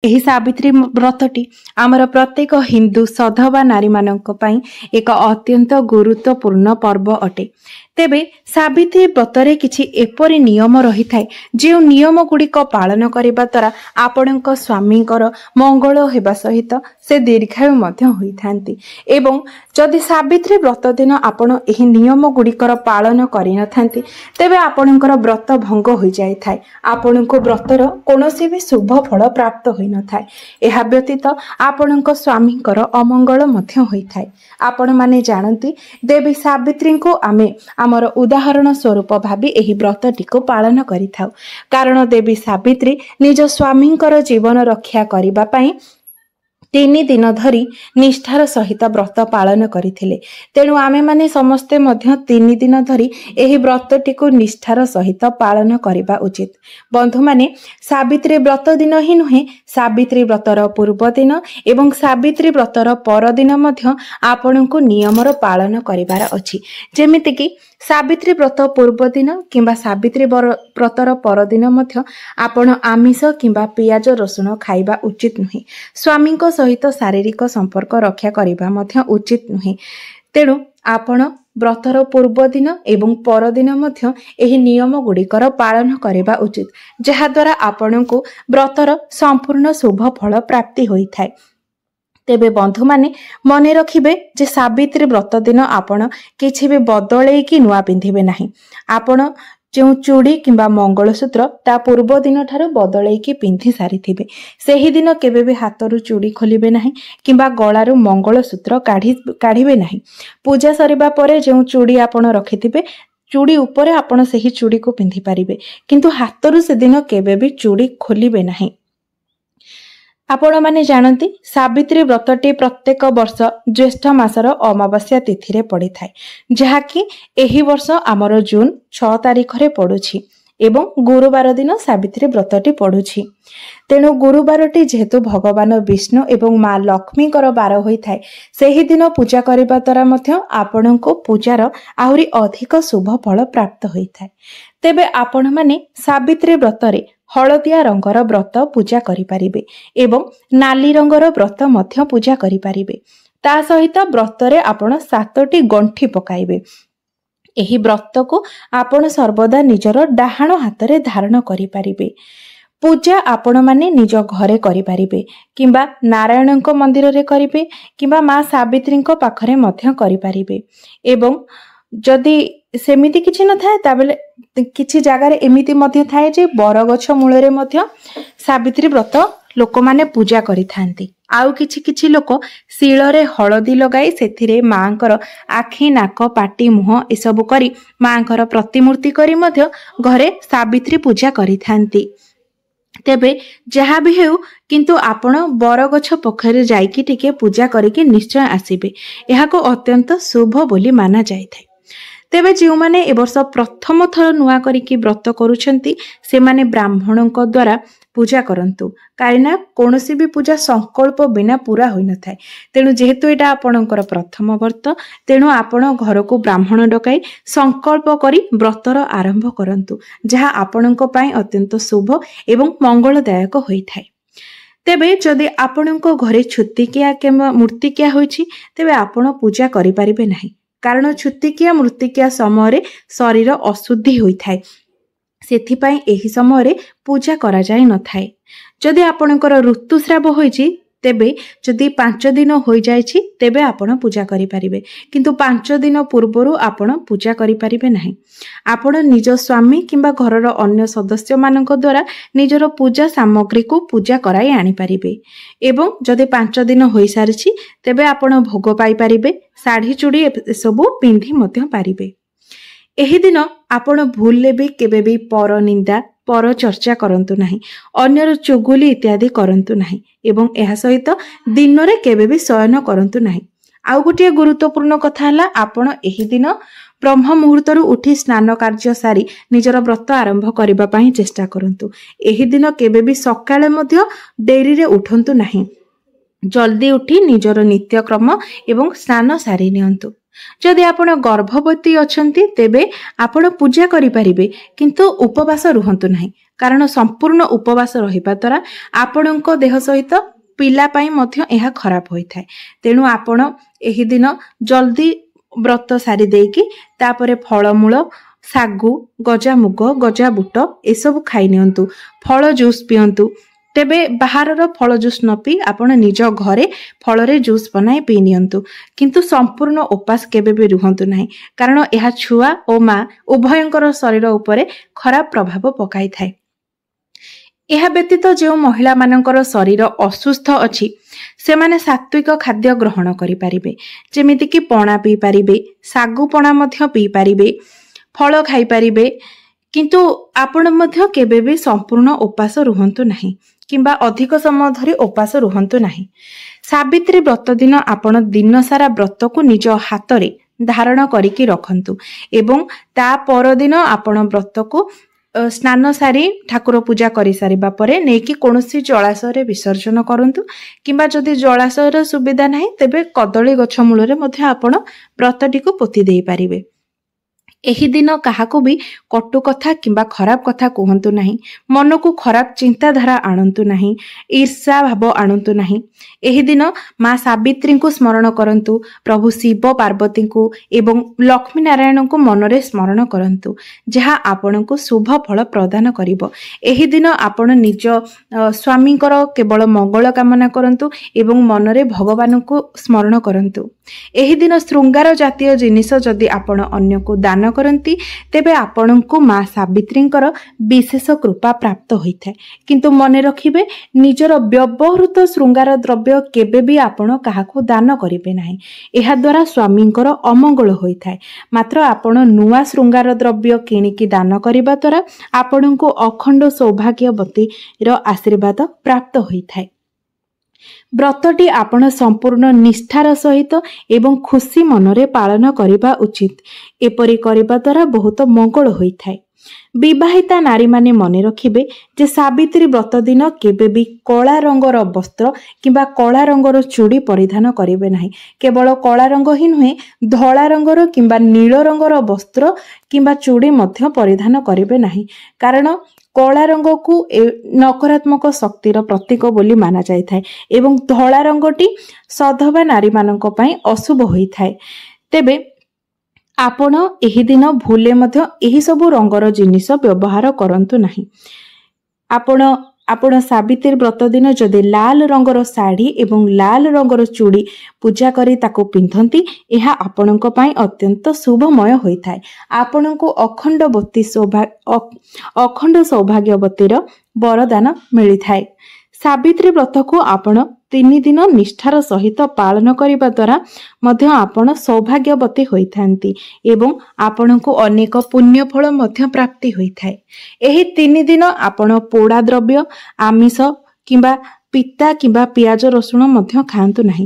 ଏହି ସାବିତ୍ରୀ ବ୍ରତଟି ଆମର ପ୍ରତ୍ୟେକ ହିନ୍ଦୁ ସଧବା ନାରୀମାନଙ୍କ ପାଇଁ ଏକ ଅତ୍ୟନ୍ତ ଗୁରୁତ୍ୱପୂର୍ଣ୍ଣ ପର୍ବ ଅଟେ। ତେବେ ସାବିତ୍ରୀ ବ୍ରତରେ କିଛି ଏପରି ନିୟମ ରହିଥାଏ ଯେଉଁ ନିୟମ ଗୁଡ଼ିକ ପାଳନ କରିବା ଦ୍ୱାରା ଆପଣଙ୍କ ସ୍ୱାମୀଙ୍କର ମଙ୍ଗଳ ହେବା ସହିତ ସେ ଦୀର୍ଘାୟୁ ମଧ୍ୟ ହୋଇଥାନ୍ତି। ଏବଂ ଯଦି ସାବିତ୍ରୀ ବ୍ରତ ଦିନ ଆପଣ ଏହି ନିୟମ ଗୁଡ଼ିକର ପାଳନ କରିନଥାନ୍ତି ତେବେ ଆପଣଙ୍କର ବ୍ରତ ଭଙ୍ଗ ହୋଇଯାଇଥାଏ। ଆପଣଙ୍କୁ ବ୍ରତର କୌଣସି ବି ଶୁଭ ଫଳ ପ୍ରାପ୍ତ ହୋଇନଥାଏ। ଏହା ବ୍ୟତୀତ ଆପଣଙ୍କ ସ୍ୱାମୀଙ୍କର ଅମଙ୍ଗଳ ମଧ୍ୟ ହୋଇଥାଏ। ଆପଣମାନେ ଜାଣନ୍ତି ଦେବୀ ସାବିତ୍ରୀଙ୍କୁ ଆମେ ଆମର ଉଦାହରଣ ସ୍ୱରୂପ ଭାବି ଏହି ବ୍ରତଟିକୁ ପାଳନ କରିଥାଉ। କାରଣ ଦେବୀ ସାବିତ୍ରୀ ନିଜ ସ୍ୱାମୀଙ୍କର ଜୀବନ ରକ୍ଷା କରିବା ପାଇଁ 3 ଦିନ ଧରି ନିଷ୍ଠାର ସହିତ ବ୍ରତ ପାଳନ କରିଥିଲେ। ତେଣୁ ଆମେମାନେ ସମସ୍ତେ ମଧ୍ୟ 3 ଦିନ ଧରି ଏହି ବ୍ରତଟିକୁ ନିଷ୍ଠାର ସହିତ ପାଳନ କରିବା ଉଚିତ। ବନ୍ଧୁମାନେ, ସାବିତ୍ରୀ ବ୍ରତ ଦିନ ହିଁ ନୁହେଁ, ସାବିତ୍ରୀ ବ୍ରତର ପୂର୍ବ ଦିନ ଏବଂ ସାବିତ୍ରୀ ବ୍ରତର ପରଦିନ ମଧ୍ୟ ଆପଣଙ୍କୁ ନିୟମର ପାଳନ କରିବାର ଅଛି। ଯେମିତିକି ସାବିତ୍ରୀ ବ୍ରତ ପୂର୍ବ ଦିନ କିମ୍ବା ସାବିତ୍ରୀ ବ୍ରତର ପରଦିନ ମଧ୍ୟ ଆପଣ ଆମିଷ କିମ୍ବା ପିଆଜ ରସୁଣ ଖାଇବା ଉଚିତ ନୁହେଁ। ସ୍ୱାମୀଙ୍କ ସହିତ ଶାରୀରିକ ସମ୍ପର୍କ ରକ୍ଷା କରିବା ମଧ୍ୟ ଉଚିତ ନୁହେଁ। ତେଣୁ ଆପଣ ବ୍ରତର ପୂର୍ବ ଦିନ ଏବଂ ପରଦିନ ମଧ୍ୟ ଏହି ନିୟମ ଗୁଡ଼ିକର ପାଳନ କରିବା ଉଚିତ, ଯାହାଦ୍ୱାରା ଆପଣଙ୍କୁ ବ୍ରତର ସମ୍ପୂର୍ଣ୍ଣ ଶୁଭ ଫଳ ପ୍ରାପ୍ତି ହୋଇଥାଏ। ତେବେ ବନ୍ଧୁମାନେ ମନେ ରଖିବେ ଯେ ସାବିତ୍ରୀ ବ୍ରତ ଦିନ ଆପଣ କିଛି ବି ବଦଳେଇକି ନୂଆ ପିନ୍ଧିବେ ନାହିଁ। ଆପଣ ଯେଉଁ ଚୁଡ଼ି କିମ୍ବା ମଙ୍ଗଳସୂତ୍ର ତା ପୂର୍ବ ଦିନ ଠାରୁ ବଦଳେଇକି ପିନ୍ଧି ସାରିଥିବେ। ସେହିଦିନ କେବେ ବି ହାତରୁ ଚୁଡ଼ି ଖୋଲିବେ ନାହିଁ କିମ୍ବା ଗଳାରୁ ମଙ୍ଗଳସୂତ୍ର କାଢ଼ିବେ ନାହିଁ। ପୂଜା ସରିବା ପରେ ଯେଉଁ ଚୁଡ଼ି ଆପଣ ରଖିଥିବେ ଚୁଡ଼ି ଉପରେ ଆପଣ ସେହି ଚୁଡ଼ିକୁ ପିନ୍ଧି ପାରିବେ, କିନ୍ତୁ ହାତରୁ ସେଦିନ କେବେ ବି ଚୁଡ଼ି ଖୋଲିବେ ନାହିଁ। ଆପଣମାନେ ଜାଣନ୍ତି ସାବିତ୍ରୀ ବ୍ରତଟି ପ୍ରତ୍ୟେକ ବର୍ଷ ଜ୍ୟେଷ୍ଠ ମାସର ଅମାବାସ୍ୟା ତିଥିରେ ପଡ଼ିଥାଏ, ଯାହାକି ଏହି ବର୍ଷ ଆମର ଜୁନ 6 ତାରିଖରେ ପଡ଼ୁଛି ଏବଂ ଗୁରୁବାର ଦିନ ସାବିତ୍ରୀ ବ୍ରତଟି ପଡ଼ୁଛି। ତେଣୁ ଗୁରୁବାରଟି ଯେହେତୁ ଭଗବାନ ବିଷ୍ଣୁ ଏବଂ ମା ଲକ୍ଷ୍ମୀଙ୍କର ବାର ହୋଇଥାଏ, ସେହିଦିନ ପୂଜା କରିବା ଦ୍ୱାରା ମଧ୍ୟ ଆପଣଙ୍କୁ ପୂଜାର ଆହୁରି ଅଧିକ ଶୁଭ ଫଳ ପ୍ରାପ୍ତ ହୋଇଥାଏ। ତେବେ ଆପଣମାନେ ସାବିତ୍ରୀ ବ୍ରତରେ ହଳଦିଆ ରଙ୍ଗର ବ୍ରତ ପୂଜା କରିପାରିବେ ଏବଂ ନାଲି ରଙ୍ଗର ବ୍ରତ ମଧ୍ୟ ପୂଜା କରିପାରିବେ। ତା ସହିତ ବ୍ରତରେ ଆପଣ 7ଟି ଗଣ୍ଠି ପକାଇବେ। ଏହି ବ୍ରତକୁ ଆପଣ ସର୍ବଦା ନିଜର ଡାହାଣ ହାତରେ ଧାରଣ କରିପାରିବେ। ପୂଜା ଆପଣମାନେ ନିଜ ଘରେ କରିପାରିବେ କିମ୍ବା ନାରାୟଣଙ୍କ ମନ୍ଦିରରେ କରିବେ କିମ୍ବା ମା ସାବିତ୍ରୀଙ୍କ ପାଖରେ ମଧ୍ୟ କରିପାରିବେ। ଏବଂ ଯଦି ସେମିତି କିଛି ନଥାଏ ତାହେଲେ କିଛି ଜାଗାରେ ଏମିତି ମଧ୍ୟ ଥାଏ ଯେ ବରଗଛ ମୂଳରେ ମଧ୍ୟ ସାବିତ୍ରୀ ବ୍ରତ ଲୋକମାନେ ପୂଜା କରିଥାନ୍ତି। ଆଉ କିଛି ଲୋକ ଶିଳରେ ହଳଦୀ ଲଗାଇ ସେଥିରେ ମାଙ୍କର ଆଖି, ନାକ, ପାଟି, ମୁହଁ ଏସବୁ କରି ମାଙ୍କର ପ୍ରତିମୂର୍ତ୍ତି କରି ମଧ୍ୟ ଘରେ ସାବିତ୍ରୀ ପୂଜା କରିଥାନ୍ତି। ତେବେ ଯାହା ବି ହେଉ, କିନ୍ତୁ ଆପଣ ବରଗଛ ପାଖରେ ଯାଇକି ଟିକେ ପୂଜା କରିକି ନିଶ୍ଚୟ ଆସିବେ। ଏହାକୁ ଅତ୍ୟନ୍ତ ଶୁଭ ବୋଲି ମାନା ଯାଇଥାଏ। ତେବେ ଯେଉଁମାନେ ଏ ବର୍ଷ ପ୍ରଥମ ଥର ନୂଆ କରିକି ବ୍ରତ କରୁଛନ୍ତି ସେମାନେ ବ୍ରାହ୍ମଣଙ୍କ ଦ୍ୱାରା ପୂଜା କରନ୍ତୁ, କାହିଁକିନା କୌଣସି ବି ପୂଜା ସଂକଳ୍ପ ବିନା ପୁରା ହୋଇନଥାଏ। ତେଣୁ ଯେହେତୁ ଏଇଟା ଆପଣଙ୍କର ପ୍ରଥମ ବ୍ରତ, ତେଣୁ ଆପଣ ଘରକୁ ବ୍ରାହ୍ମଣ ଡକାଇ ସଂକଳ୍ପ କରି ବ୍ରତର ଆରମ୍ଭ କରନ୍ତୁ, ଯାହା ଆପଣଙ୍କ ପାଇଁ ଅତ୍ୟନ୍ତ ଶୁଭ ଏବଂ ମଙ୍ଗଳଦାୟକ ହୋଇଥାଏ। ତେବେ ଯଦି ଆପଣଙ୍କ ଘରେ ଛୁତିକିଆ କିମ୍ବା ମୂର୍ତ୍ତିକିଆ ହୋଇଛି ତେବେ ଆପଣ ପୂଜା କରିପାରିବେ ନାହିଁ, କାରଣ ଛୁତିକିଆ ମୃତ୍ତିକିଆ ସମୟରେ ଶରୀର ଅଶୁଦ୍ଧି ହୋଇଥାଏ। ସେଥିପାଇଁ ଏହି ସମୟରେ ପୂଜା କରାଯାଇ ନଥାଏ। ଯଦି ଆପଣଙ୍କର ଋତୁସ୍ରାବ ହୋଇଛି ତେବେ ଯଦି 5 ଦିନ ହୋଇଯାଇଛି ତେବେ ଆପଣ ପୂଜା କରିପାରିବେ, କିନ୍ତୁ 5 ଦିନ ପୂର୍ବରୁ ଆପଣ ପୂଜା କରିପାରିବେ ନାହିଁ। ଆପଣ ନିଜ ସ୍ୱାମୀ କିମ୍ବା ଘରର ଅନ୍ୟ ସଦସ୍ୟମାନଙ୍କ ଦ୍ୱାରା ନିଜର ପୂଜା ସାମଗ୍ରୀକୁ ପୂଜା କରାଇ ଆଣିପାରିବେ। ଏବଂ ଯଦି 5 ଦିନ ହୋଇସାରିଛି ତେବେ ଆପଣ ଭୋଗ ପାଇପାରିବେ, ଶାଢ଼ୀ ଚୁଡ଼ି ଏସବୁ ପିନ୍ଧି ମଧ୍ୟ ପାରିବେ। ଏହି ଦିନ ଆପଣ ଭୁଲରେ ବି କେବେ ବି ପର ନିନ୍ଦା, ପର ଚର୍ଚ୍ଚା କରନ୍ତୁ ନାହିଁ, ଅନ୍ୟର ଚୁଗୁଲି ଇତ୍ୟାଦି କରନ୍ତୁ ନାହିଁ ଏବଂ ଏହା ସହିତ ଦିନରେ କେବେ ବି ଶୟନ କରନ୍ତୁ ନାହିଁ। ଆଉ ଗୋଟିଏ ଗୁରୁତ୍ୱପୂର୍ଣ୍ଣ କଥା ହେଲା, ଆପଣ ଏହି ଦିନ ବ୍ରହ୍ମ ମୁହୂର୍ତ୍ତରୁ ଉଠି ସ୍ନାନ କାର୍ଯ୍ୟ ସାରି ନିଜର ବ୍ରତ ଆରମ୍ଭ କରିବା ପାଇଁ ଚେଷ୍ଟା କରନ୍ତୁ। ଏହି ଦିନ କେବେ ବି ସକାଳେ ମଧ୍ୟ ଡେରିରେ ଉଠନ୍ତୁ ନାହିଁ। ଜଲ୍ଦି ଉଠି ନିଜର ନିତ୍ୟକ୍ରମ ଏବଂ ସ୍ନାନ ସାରି ନିଅନ୍ତୁ। ଯଦି ଆପଣ ଗର୍ଭବତୀ ଅଛନ୍ତି ତେବେ ଆପଣ ପୂଜା କରିପାରିବେ, କିନ୍ତୁ ଉପବାସ ରୁହନ୍ତୁ ନାହିଁ, କାରଣ ସମ୍ପୂର୍ଣ୍ଣ ଉପବାସ ରହିବା ଦ୍ୱାରା ଆପଣଙ୍କ ଦେହ ସହିତ ପିଲା ପାଇଁ ମଧ୍ୟ ଏହା ଖରାପ ହୋଇଥାଏ। ତେଣୁ ଆପଣ ଏହି ଦିନ ଜଲ୍ଦି ବ୍ରତ ସାରି ଦେଇକି ତାପରେ ଫଳମୂଳ, ଶାଗୁ, ଗଜାମୁଗ, ଗଜାବୁଟ ଏସବୁ ଖାଇ ନିଅନ୍ତୁ। ଫଳ ଜୁସ୍ ପିଅନ୍ତୁ। ତେବେ ବାହାରର ଫଳ ଜୁସ୍ ନ ପିଇ ଆପଣ ନିଜ ଘରେ ଫଳରେ ଜୁସ୍ ବନାଇ ପିଇ ନିଅନ୍ତୁ। କିନ୍ତୁ ସମ୍ପୂର୍ଣ୍ଣ ଉପାସ କେବେ ବି ରୁହନ୍ତୁ ନାହିଁ, କାରଣ ଏହା ଛୁଆ ଓ ମା ଉଭୟଙ୍କର ଶରୀର ଉପରେ ଖରାପ ପ୍ରଭାବ ପକାଇଥାଏ। ଏହା ବ୍ୟତୀତ ଯେଉଁ ମହିଳାମାନଙ୍କର ଶରୀର ଅସୁସ୍ଥ ଅଛି ସେମାନେ ସାତ୍ଵିକ ଖାଦ୍ୟ ଗ୍ରହଣ କରିପାରିବେ, ଯେମିତିକି ପଣା ପିଇପାରିବେ, ଶାଗୁ ପଣା ମଧ୍ୟ ପିଇପାରିବେ, ଫଳ ଖାଇପାରିବେ। କିନ୍ତୁ ଆପଣ ମଧ୍ୟ କେବେ ବି ସମ୍ପୂର୍ଣ୍ଣ ଉପାସ ରୁହନ୍ତୁ ନାହିଁ କିମ୍ବା ଅଧିକ ସମୟ ଧରି ଉପାସ ରୁହନ୍ତୁ ନାହିଁ। ସାବିତ୍ରୀ ବ୍ରତ ଦିନ ଆପଣ ଦିନସାରା ବ୍ରତକୁ ନିଜ ହାତରେ ଧାରଣ କରିକି ରଖନ୍ତୁ ଏବଂ ତା ପରଦିନ ଆପଣ ବ୍ରତକୁ ସ୍ନାନ ସାରି ଠାକୁର ପୂଜା କରିସାରିବା ପରେ ନେଇକି କୌଣସି ଜଳାଶୟରେ ବିସର୍ଜନ କରନ୍ତୁ, କିମ୍ବା ଯଦି ଜଳାଶୟର ସୁବିଧା ନାହିଁ ତେବେ କଦଳୀ ଗଛ ମୂଳରେ ମଧ୍ୟ ଆପଣ ବ୍ରତଟିକୁ ପୋତି ଦେଇପାରିବେ। ଏହି ଦିନ କାହାକୁ ବି କଟୁ କଥା କିମ୍ବା ଖରାପ କଥା କୁହନ୍ତୁ ନାହିଁ, ମନକୁ ଖରାପ ଚିନ୍ତାଧାରା ଆଣନ୍ତୁ ନାହିଁ, ଈର୍ଷା ଭାବ ଆଣନ୍ତୁ ନାହିଁ। ଏହି ଦିନ ମା ସାବିତ୍ରୀଙ୍କୁ ସ୍ମରଣ କରନ୍ତୁ, ପ୍ରଭୁ ଶିବ ପାର୍ବତୀଙ୍କୁ ଏବଂ ଲକ୍ଷ୍ମୀ ନାରାୟଣଙ୍କୁ ମନରେ ସ୍ମରଣ କରନ୍ତୁ, ଯାହା ଆପଣଙ୍କୁ ଶୁଭ ଫଳ ପ୍ରଦାନ କରିବ। ଏହି ଦିନ ଆପଣ ନିଜ ସ୍ୱାମୀଙ୍କର କେବଳ ମଙ୍ଗଳ କାମନା କରନ୍ତୁ ଏବଂ ମନରେ ଭଗବାନଙ୍କୁ ସ୍ମରଣ କରନ୍ତୁ। ଏହି ଦିନ ଶୃଙ୍ଗାର ଜାତୀୟ ଜିନିଷ ଯଦି ଆପଣ ଅନ୍ୟକୁ ଦାନ କରନ୍ତି ତେବେ ଆପଣଙ୍କୁ ମା ସାବିତ୍ରୀଙ୍କର ବିଶେଷ କୃପା ପ୍ରାପ୍ତ ହୋଇଥାଏ। କିନ୍ତୁ ମନେ ରଖିବେ, ନିଜର ବ୍ୟବହୃତ ଶୃଙ୍ଗାର ଦ୍ରବ୍ୟ କେବେ ବି ଆପଣ କାହାକୁ ଦାନ କରିବେ ନାହିଁ। ଏହା ଦ୍ୱାରା ସ୍ୱାମୀଙ୍କର ଅମଙ୍ଗଳ ହୋଇଥାଏ। ମାତ୍ର ଆପଣ ନୂଆ ଶୃଙ୍ଗାର ଦ୍ରବ୍ୟ କିଣିକି ଦାନ କରିବା ଦ୍ୱାରା ଆପଣଙ୍କୁ ଅଖଣ୍ଡ ସୌଭାଗ୍ୟବତୀର ଆଶୀର୍ବାଦ ପ୍ରାପ୍ତ ହୋଇଥାଏ। ବ୍ରତଟି ଆପଣ ସମ୍ପୂର୍ଣ୍ଣ ନିଷ୍ଠାର ସହିତ ଏବଂ ଖୁସି ମନରେ ପାଳନ କରିବା ଉଚିତ। ଏପରି କରିବା ଦ୍ୱାରା ବହୁତ ମଙ୍ଗଳ ହୋଇଥାଏ। ବିବାହିତା ନାରୀମାନେ ମନେ ରଖିବେ ଯେ ସାବିତ୍ରୀ ବ୍ରତ ଦିନ କେବେ ବି କଳା ରଙ୍ଗର ବସ୍ତ୍ର କିମ୍ବା କଳା ରଙ୍ଗର ଚୁଡ଼ି ପରିଧାନ କରିବେ ନାହିଁ। କେବଳ କଳା ରଙ୍ଗ ହିଁ ନୁହେଁ, ଧଳା ରଙ୍ଗର କିମ୍ବା ନୀଳ ରଙ୍ଗର ବସ୍ତ୍ର କିମ୍ବା ଚୁଡ଼ି ମଧ୍ୟ ପରିଧାନ କରିବେ ନାହିଁ, କାରଣ କଳା ରଙ୍ଗକୁ ନକାରାତ୍ମକ ଶକ୍ତିର ପ୍ରତୀକ ବୋଲି ମାନା ଯାଇଥାଏ ଏବଂ ଧଳା ରଙ୍ଗଟି ସଧବା ନାରୀମାନଙ୍କ ପାଇଁ ଅଶୁଭ ହୋଇଥାଏ। ତେବେ ଆପଣ ଏହି ଦିନ ଭୁଲରେ ମଧ୍ୟ ଏହି ସବୁ ରଙ୍ଗର ଜିନିଷ ବ୍ୟବହାର କରନ୍ତୁ ନାହିଁ। ଆପଣ ସାବିତ୍ରୀ ବ୍ରତ ଦିନ ଯଦି ଲାଲ ରଙ୍ଗର ଶାଢ଼ୀ ଏବଂ ଲାଲ ରଙ୍ଗର ଚୁଡ଼ି ପୂଜା କରି ତାକୁ ପିନ୍ଧନ୍ତି, ଏହା ଆପଣଙ୍କ ପାଇଁ ଅତ୍ୟନ୍ତ ଶୁଭମୟ ହୋଇଥାଏ। ଆପଣଙ୍କୁ ଅଖଣ୍ଡ ସୌଭାଗ୍ୟବତୀର ବରଦାନ ମିଳିଥାଏ। ସାବିତ୍ରୀ ବ୍ରତକୁ ଆପଣ 3 ଦିନ ନିଷ୍ଠାର ସହିତ ପାଳନ କରିବା ଦ୍ୱାରା ମଧ୍ୟ ଆପଣ ସୌଭାଗ୍ୟବତୀ ହୋଇଥାନ୍ତି ଏବଂ ଆପଣଙ୍କୁ ଅନେକ ପୁଣ୍ୟ ଫଳ ମଧ୍ୟ ପ୍ରାପ୍ତି ହୋଇଥାଏ। ଏହି 3 ଦିନ ଆପଣ ପୋଡ଼ା ଦ୍ରବ୍ୟ, ଆମିଷ କିମ୍ବା ପିତା କିମ୍ବା ପିଆଜ ରସୁଣ ମଧ୍ୟ ଖାଆନ୍ତୁ ନାହିଁ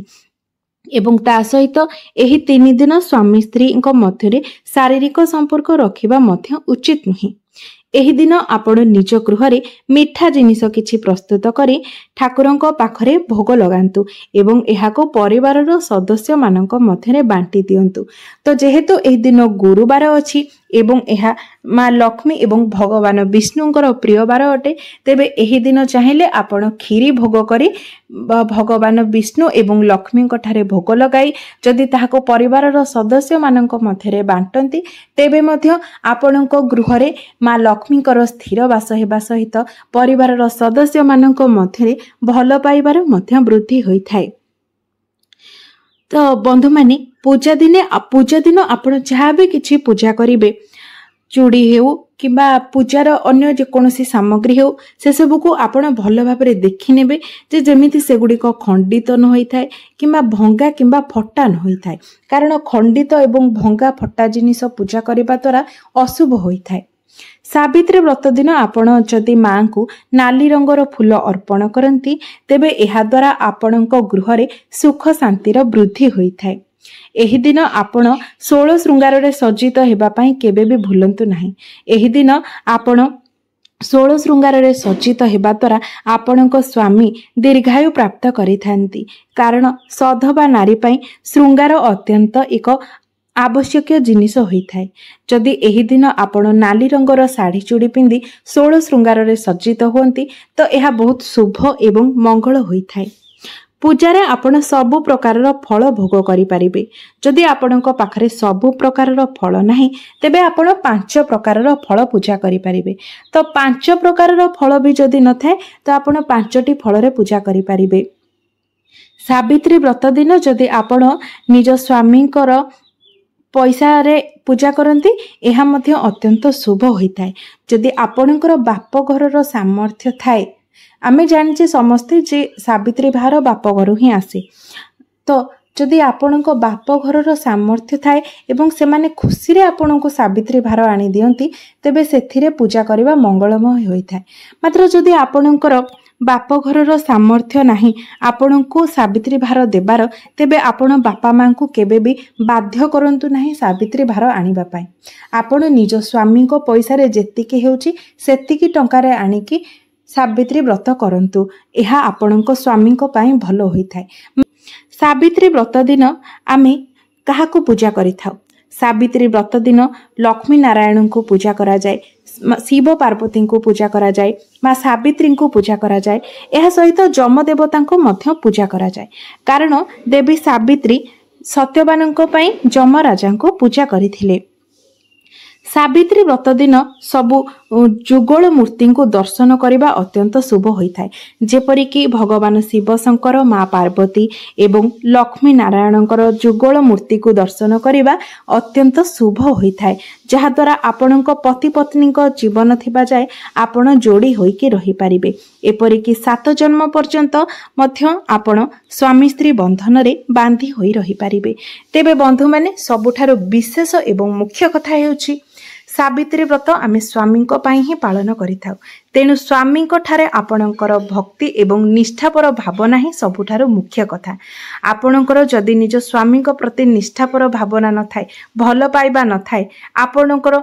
ଏବଂ ତା ସହିତ ଏହି 3 ଦିନ ସ୍ୱାମୀ ସ୍ତ୍ରୀଙ୍କ ମଧ୍ୟରେ ଶାରୀରିକ ସମ୍ପର୍କ ରଖିବା ମଧ୍ୟ ଉଚିତ ନୁହେଁ। ଏହି ଦିନ ଆପଣ ନିଜ ଗୃହରେ ମିଠା ଜିନିଷ କିଛି ପ୍ରସ୍ତୁତ କରି ଠାକୁରଙ୍କ ପାଖରେ ଭୋଗ ଲଗାନ୍ତୁ ଏବଂ ଏହାକୁ ପରିବାରର ସଦସ୍ୟମାନଙ୍କ ମଧ୍ୟରେ ବାଣ୍ଟି ଦିଅନ୍ତୁ। ତ ଯେହେତୁ ଏହି ଦିନ ଗୁରୁବାର ଅଛି ଏବଂ ଏହା ମା ଲକ୍ଷ୍ମୀ ଏବଂ ଭଗବାନ ବିଷ୍ଣୁଙ୍କର ପ୍ରିୟ ବାର ଅଟେ, ତେବେ ଏହି ଦିନ ଚାହିଁଲେ ଆପଣ କ୍ଷୀରି ଭୋଗ କରି ଭଗବାନ ବିଷ୍ଣୁ ଏବଂ ଲକ୍ଷ୍ମୀଙ୍କ ଠାରେ ଭୋଗ ଲଗାଇ ଯଦି ତାହାକୁ ପରିବାରର ସଦସ୍ୟମାନଙ୍କ ମଧ୍ୟରେ ବାଣ୍ଟନ୍ତି, ତେବେ ମଧ୍ୟ ଆପଣଙ୍କ ଗୃହରେ ମା ଲକ୍ଷ୍ମୀଙ୍କର ସ୍ଥିର ବାସ ହେବା ସହିତ ପରିବାରର ସଦସ୍ୟମାନଙ୍କ ମଧ୍ୟରେ ଭଲ ପାଇବାର ମଧ୍ୟ ବୃଦ୍ଧି ହୋଇଥାଏ। ତ ବନ୍ଧୁମାନେ, ପୂଜା ଦିନ ଆପଣ ଯାହା ବି କିଛି ପୂଜା କରିବେ, ଚୁଡ଼ି ହେଉ କିମ୍ବା ପୂଜାର ଅନ୍ୟ ଯେକୌଣସି ସାମଗ୍ରୀ ହେଉ, ସେସବୁକୁ ଆପଣ ଭଲ ଭାବରେ ଦେଖିନେବେ ଯେ ଯେମିତି ସେଗୁଡ଼ିକ ଖଣ୍ଡିତ ନ ହୋଇଥାଏ କିମ୍ବା ଭଙ୍ଗା କିମ୍ବା ଫଟା ନ ହୋଇଥାଏ, କାରଣ ଖଣ୍ଡିତ ଏବଂ ଭଙ୍ଗା ଫଟା ଜିନିଷ ପୂଜା କରିବା ଦ୍ୱାରା ଅଶୁଭ ହୋଇଥାଏ। ସାବିତ୍ରୀ ବ୍ରତ ଦିନ ଆପଣ ଯଦି ମାଙ୍କୁ ନାଲି ରଙ୍ଗର ଫୁଲ ଅର୍ପଣ କରନ୍ତି, ତେବେ ଏହା ଦ୍ୱାରା ଆପଣଙ୍କ ଗୃହରେ ସୁଖ ଶାନ୍ତିର ବୃଦ୍ଧି ହୋଇଥାଏ। ଏହି ଦିନ ଆପଣ 16 ଶୃଙ୍ଗାରରେ ସଜ୍ଜିତ ହେବା ପାଇଁ କେବେ ବି ଭୁଲନ୍ତୁ ନାହିଁ। ଏହି ଦିନ ଆପଣ 16 ଶୃଙ୍ଗାରରେ ସଜ୍ଜିତ ହେବା ଦ୍ୱାରା ଆପଣଙ୍କ ସ୍ୱାମୀ ଦୀର୍ଘାୟୁ ପ୍ରାପ୍ତ କରିଥାନ୍ତି, କାରଣ ସଧବା ନାରୀ ପାଇଁ ଶୃଙ୍ଗାର ଅତ୍ୟନ୍ତ ଏକ आवश्यक जिनिस होइथाय। जदि एही दिन आपण नाली रंगर साड़ी चूड़ी पिंधि 16 श्रृंगार रे सज्जित हुअंती तो यह बहुत शुभ एवं मंगल होइथाय। पूजारे आपण सबु प्रकारर फल भोग करि परिबे। जदि आपणक पाखरे सबु प्रकारर फल नाही तेबे आपण 5 प्रकारर फल पूजा करि परिबे। तो 5 प्रकारर फल भी जदि न थाए तो आपण 5टी फल रे पूजा करि परिबे। सावित्री व्रत दिन जदि आपण निज स्वामींकर पैसा रे पूजा करती यह मध्य अत्यंत शुभ होइथाय। जदि आपणकर बाप घरर सामर्थ्य थाए, आमे जानिचे समस्ते जे सावित्री भार बाप घरु ही आसे, तो जदि आपणक बाप घरर सामर्थ्य थाए एवं सेमाने खुशी रे आपणको सावित्री भार आनी दियंती तेबे सेथिरे पूजा करिबा मंगलमय होइथाय। मात्र जदि आपणकर बाप घरर सामर्थ्य नाही आपणको सावित्री भार देबार, तेबे आपण बापा मां को केबे भी बाध्य करंतु नाही सावित्री भार आनिबा पाई। आपण निज स्वामी को पैसा रे जेतिकी हेउची सेतिकी टंका रे आनिकी सावित्री व्रत करंतु। एहा आपणको स्वामी को पाई भलो होइथाय। सावित्री व्रत दिन आमे काहाको पूजा करिथाउ। सावित्री व्रत दिन लक्ष्मी नारायण को पूजा करा जाए, शिव पार्वती को पूजा करा जाए, माँ सावित्री को पूजा करा जाए। यह सहित जम देवता को मध्य पूजा करा जाए, कारण देवी सावित्री सत्यवानों पई जम राजा को पूजा करिथिले। सावित्री व्रत दिन सबु जुगल मूर्ति को दर्शन करने अत्यंत शुभ होइथाय। जेपरिक भगवान शिव शंकर, माँ पार्वती एवं लक्ष्मी नारायण जुगल मूर्ति को दर्शन करने अत्यंत शुभ होइथाय, जहा द्वारा आपणक पति पत्नी जीवन थिबा जाए आपण जोड़ी होइकी रही पारिबे। एपरिक 7 जन्म पर्यंत मध्य आपण स्वामी स्त्री बंधन रे बांधी होई रही पारिबे। तेबे बंधु माने सबुठारु विशेष एवं मुख्य कथा हेउची सावित्री व्रत आमे स्वामी ही पालन करिथाउ। तेणु स्वामी ठारे आपणकर भक्ति एवं निष्ठापर भावना ही सबुठारु मुख्य कथा। आपणकर जदि निज स्वामी प्रति निष्ठापर भावना न थाए, भल पाइबा न थाए, आपणकर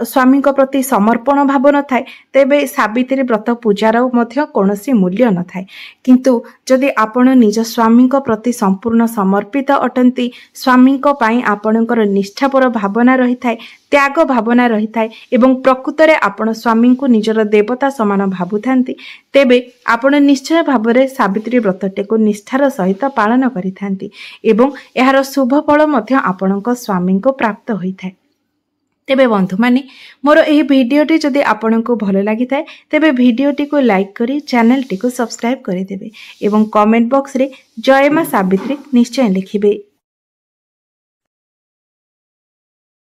स्वामी प्रति समर्पण भाव न थाए, तेबे सावित्री व्रत पूजार मध्य कोनोसी मूल्य न थाए। किंतु जदि आपण निज स्वामी प्रति संपूर्ण समर्पित अटंती, स्वामी पई आपणकर निष्ठापर भावना रही थाए, त्याग भावना रही थाए एवं प्रकृतरे आपण स्वामी को निजर देवता समान भाबुथांती, तेबे आपण निश्चय भावरे सावित्री व्रतटे को निष्ठार सहित पालन करिथांती एवं एहार शुभ फल मध्य आपणक स्वामी को प्राप्त होइथाय। तेबे बंधु माने मोर एही भिडियोटी जदि आपनको भल लागि थाए तेबे भिडियोटी को लाइक करी चैनल टी को सब्सक्राइब करि देबे एवं कमेंट बॉक्स रे जय मां सावित्री निश्चय लिखिबे।